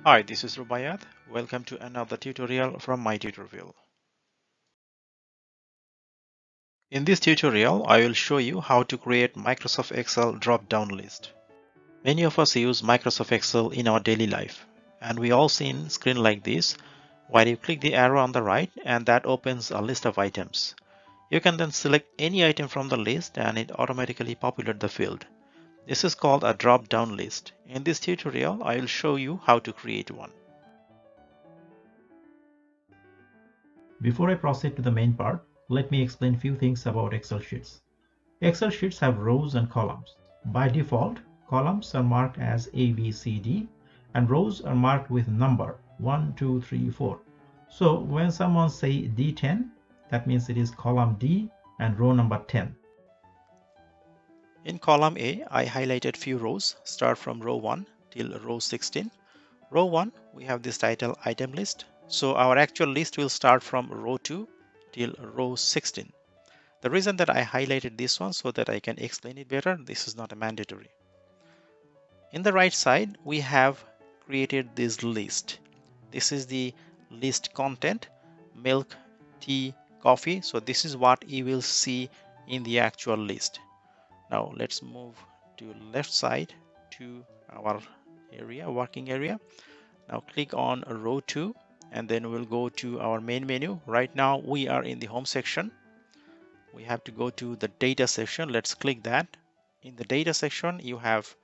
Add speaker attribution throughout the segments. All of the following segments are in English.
Speaker 1: Hi, this is Rubaiyat. Welcome to another tutorial from my tutorial. In this tutorial, I will show you how to create Microsoft Excel drop-down list. Many of us use Microsoft Excel in our daily life, and we all seen screen like this where you click the arrow on the right and that opens a list of items. You can then select any item from the list and it automatically populates the field. This is called a drop-down list. In this tutorial, I will show you how to create one. Before I proceed to the main part, let me explain few things about Excel sheets. Excel sheets have rows and columns. By default, columns are marked as A, B, C, D, and rows are marked with number 1, 2, 3, 4. So when someone say D10, that means it is column D and row number 10. In column A, I highlighted few rows, start from row 1 till row 16. Row 1, we have this title item list. So our actual list will start from row 2 till row 16. The reason that I highlighted this one so that I can explain it better, this is not a mandatory. In the right side, we have created this list. This is the list content, milk, tea, coffee. So this is what you will see in the actual list. Now let's move to left side to our area, working area. Now click on row 2 and then we'll go to our main menu. Right now we are in the home section. We have to go to the data section. Let's click that. In the data section, you have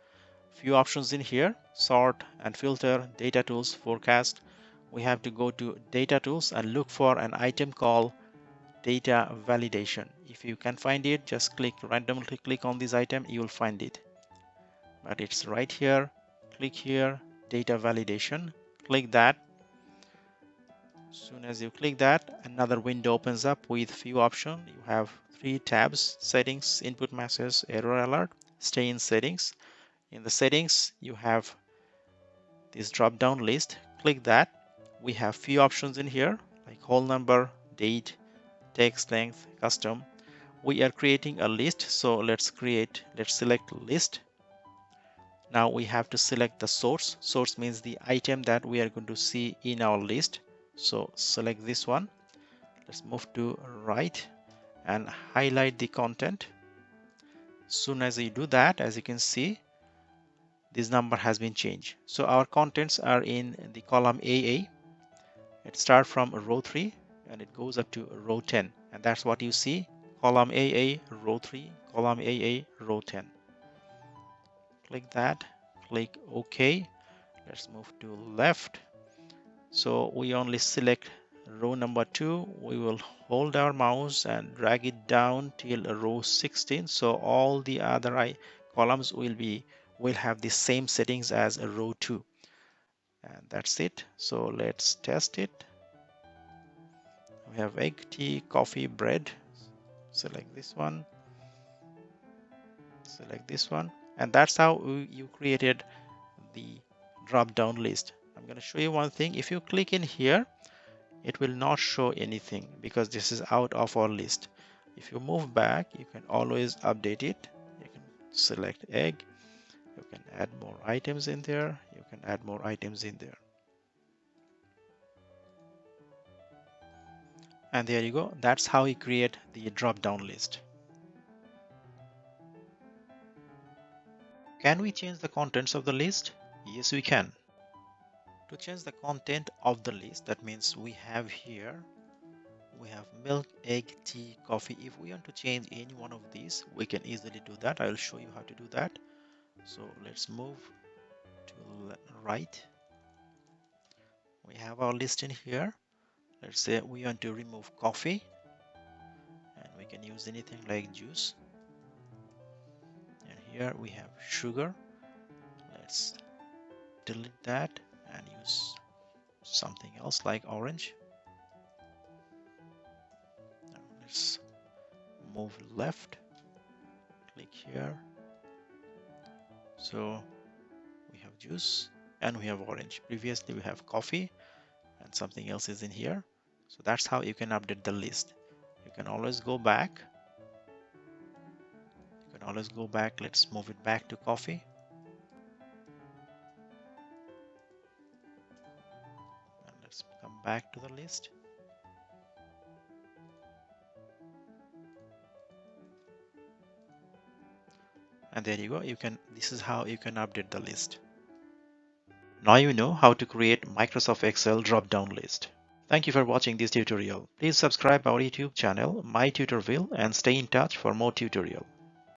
Speaker 1: few options in here: sort and filter, data tools, forecast. We have to go to data tools and look for an item called data validation. If you can find it, just randomly click on this item, you will find it. But it's right here. Click here, data validation. Click that. As soon as you click that, another window opens up with few options. You have 3 tabs: settings, input message, error alert. Stay in settings. In the settings, you have this drop down list. Click that. We have few options in here like whole number, date, text length, custom. We are creating a list, so let's select list. Now we have to select the source. Source means the item that we are going to see in our list. So select this one. Let's move to right and highlight the content. As soon as you do that, as you can see, this number has been changed. So our contents are in the column AA. It starts from row 3 and it goes up to row 10. And that's what you see: column AA, row 3, column AA, row 10. Click that, click OK. Let's move to left. So we only select row number 2. We will hold our mouse and drag it down till row 16. So all the other columns will have the same settings as row 2. And that's it. So let's test it. We have egg, tea, coffee, bread. Select this one. Select this one. And that's how you created the drop down list. I'm going to show you one thing. If you click in here, it will not show anything because this is out of our list. If you move back, you can always update it. You can select egg. You can add more items in there. You can add more items in there. And there you go. That's how you create the drop down list. Can we change the contents of the list? Yes, we can. To change the content of the list, that means we have here, we have milk, egg, tea, coffee. If we want to change any one of these, we can easily do that. I'll show you how to do that. So let's move to right. We have our list in here. Let's say we want to remove coffee, and we can use anything like juice. And here we have sugar. Let's delete that and use something else like orange. Now let's move left, click here. So we have juice and we have orange. Previously we have coffee and something else is in here. So that's how you can update the list. You can always go back. Let's move it back to coffee.
Speaker 2: back to the list. And there you go. This is how you can update the list. Now you know how to create Microsoft Excel drop-down list. Thank you for watching this tutorial. Please subscribe our YouTube channel, My Tutorville, and stay in touch for more tutorial.